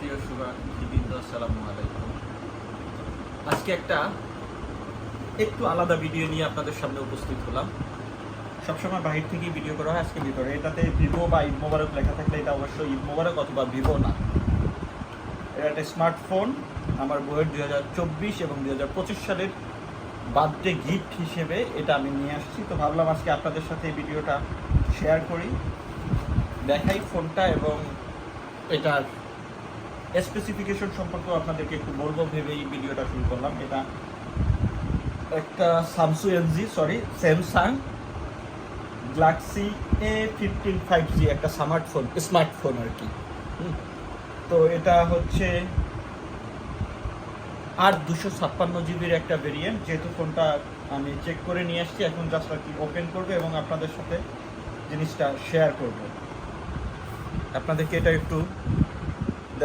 প্রিয় শুভাকাঙ্ক্ষীবৃন্দ, আসসালামু আলাইকুম। আজকে একটু আলাদা ভিডিও নিয়ে আপনাদের সামনে উপস্থিত হলাম। সবসময় বাহির থেকেই ভিডিও করা হয়, আজকে ভিতরে। এটাতে ভিভো বা ঈদ মোবারক লেখা থাকলে এটা অবশ্যই ঈদ মোবারক অথবা ভিভো না। এটা একটা স্মার্টফোন আমার বইয়ের 2024 এবং 2025 সালের বার্থডে গিফট হিসেবে এটা আমি নিয়ে আসছি। তো ভাবলাম আজকে আপনাদের সাথে এই ভিডিওটা শেয়ার করি, দেখাই ফোনটা এবং এটার স্পেসিফিকেশন সম্পর্কে আপনাদেরকে একটু বলবো ভেবে এই ভিডিওটা শুরু করলাম। এটা একটা স্যামসাং গ্যালাক্সি A15 5G একটা স্মার্টফোন আর কি। তো এটা হচ্ছে 256 জিবির একটা ভেরিয়েন্ট। যেহেতু ফোনটা আমি চেক করে নিয়ে আসছি, এখন জাস্ট আর কি ওপেন করবে এবং আপনাদের সাথে জিনিসটা শেয়ার করব। আপনাদেরকে এটা একটু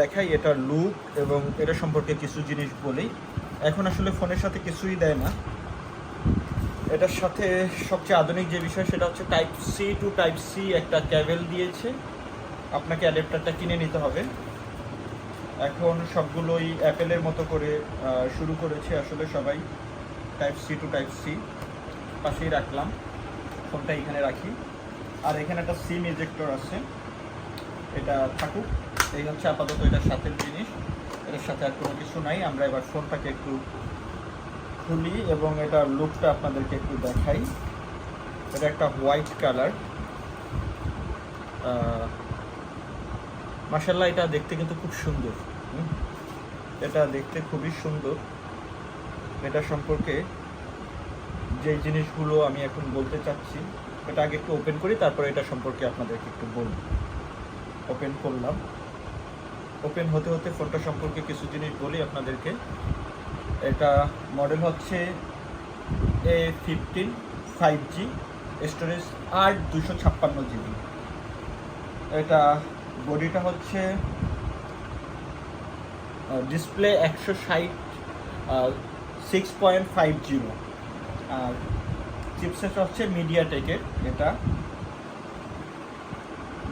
দেখাই, এটার লুক এবং এটা সম্পর্কে কিছু জিনিস বলি। এখন আসলে ফোনের সাথে কিছুই দেয় না। এটার সাথে সবচেয়ে আধুনিক যে বিষয় সেটা হচ্ছে Type-C to Type-C একটা কেবল দিয়েছে। আপনাকে অ্যাডাপ্টারটা কিনে নিতে হবে। এখন সবগুলোই অ্যাপেলের মতো করে শুরু করেছে আসলে সবাই। Type-C to Type-C পাশেই রাখলাম, ফোনটা এখানে রাখি। আর এখানে একটা সিম ইজেক্টর আছে, এটা থাকুক। এই হচ্ছে আপাতত এটার সাথে জিনিস, এটার সাথে আর কোনো কিছু নাই। আমরা এবার ফোনটাকে একটু খুলি এবং এটার লুকটা আপনাদেরকে একটু দেখাই। এটা একটা হোয়াইট কালার, মাশাআল্লাহ। এটা দেখতে কিন্তু খুব সুন্দর, এটা দেখতে খুবই সুন্দর। এটা সম্পর্কে যে জিনিসগুলো আমি এখন বলতে চাচ্ছি, এটা আগে একটু ওপেন করি, তারপরে এটা সম্পর্কে আপনাদেরকে একটু বলব। ওপেন করলাম, ওপেন হতে হতে ফোনটা সম্পর্কে কিছু জিনিস বলি আপনাদেরকে। এটা মডেল হচ্ছে A15 5G, স্টোরেজ 256 GB। এটা বডিটা হচ্ছে ডিসপ্লে 160 6.50, আর চিপসেট হচ্ছে মিডিয়াটেকের। এটা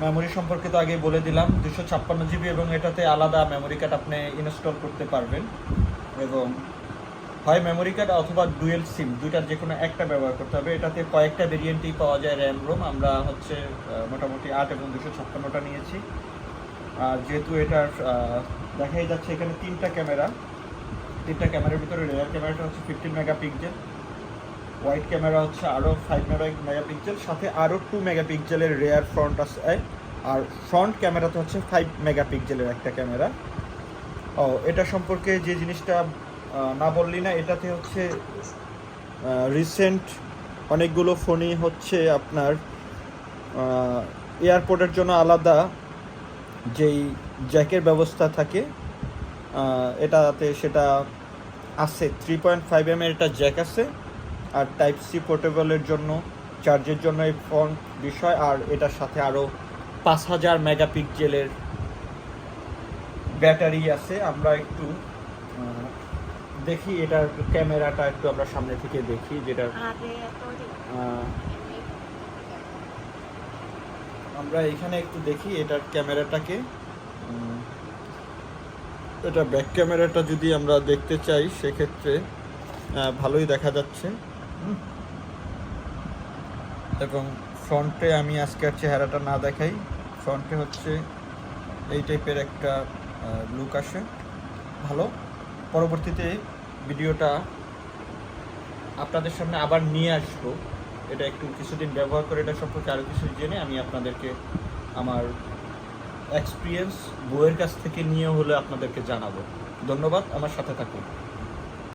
মেমোরি সম্পর্কে তো আগে বলে দিলাম, 256 GB এবং এটাতে আলাদা মেমোরি কার্ড আপনি ইনস্টল করতে পারবেন এবং হয় মেমোরি কার্ড অথবা ডুয়েল সিম, দুইটার যে কোনো একটা ব্যবহার করতে হবে। এটাতে কয়েকটা ভেরিয়েন্টই পাওয়া যায় র্যাম রোম। আমরা হচ্ছে মোটামুটি 8 এবং 256টা নিয়েছি। আর যেহেতু এটার দেখাই যাচ্ছে এখানে তিনটা ক্যামেরার ভিতরে রেয়ার ক্যামেরাটা হচ্ছে 15 মেগাপিক্সেল, ওয়াইড ক্যামেরা হচ্ছে আরও 5 মেগাপিক্সেল, সাথে আরও 2 মেগাপিক্সেলের রেয়ার ফ্রন্ট আছে। আর ফ্রন্ট ক্যামেরাতে হচ্ছে 5 মেগাপিক্সেলের একটা ক্যামেরা। এটা সম্পর্কে যে জিনিসটা না বললি না, এটাতে হচ্ছে রিসেন্ট অনেকগুলো ফোনই হচ্ছে আপনার এয়ারপোর্টের জন্য আলাদা যেই জ্যাকের ব্যবস্থা থাকে, এটাতে সেটা আছে। 3.5 mm একটা জ্যাক আছে, আর Type-C পোর্টেবলের জন্য, চার্জের জন্য এই ফোন বিষয়। আর এটার সাথে আরও 5000 মেগাপিক্সেলের ব্যাটারি আছে। আমরা একটু দেখি এটার ক্যামেরাটা একটু আমরা সামনে থেকে দেখি, যেটা আমরা এখানে একটু দেখি এটার ক্যামেরাটাকে। এটা ব্যাক ক্যামেরাটা যদি আমরা দেখতে চাই সেক্ষেত্রে ভালোই দেখা যাচ্ছে। এবং ফ্রন্টে আমি আজকে আর চেহারাটা না দেখাই, ফ্রন্টে হচ্ছে এই টাইপের একটা লুক আসে, ভালো। পরবর্তীতে ভিডিওটা আপনাদের সামনে আবার নিয়ে আসবো। এটা একটু কিছুদিন ব্যবহার করে এটা সম্পর্কে আরও কিছু জেনে আমি আপনাদেরকে আমার এক্সপিরিয়েন্স বইয়ের কাছ থেকে নিয়ে হলে আপনাদেরকে জানাবো। ধন্যবাদ, আমার সাথে থাকুন।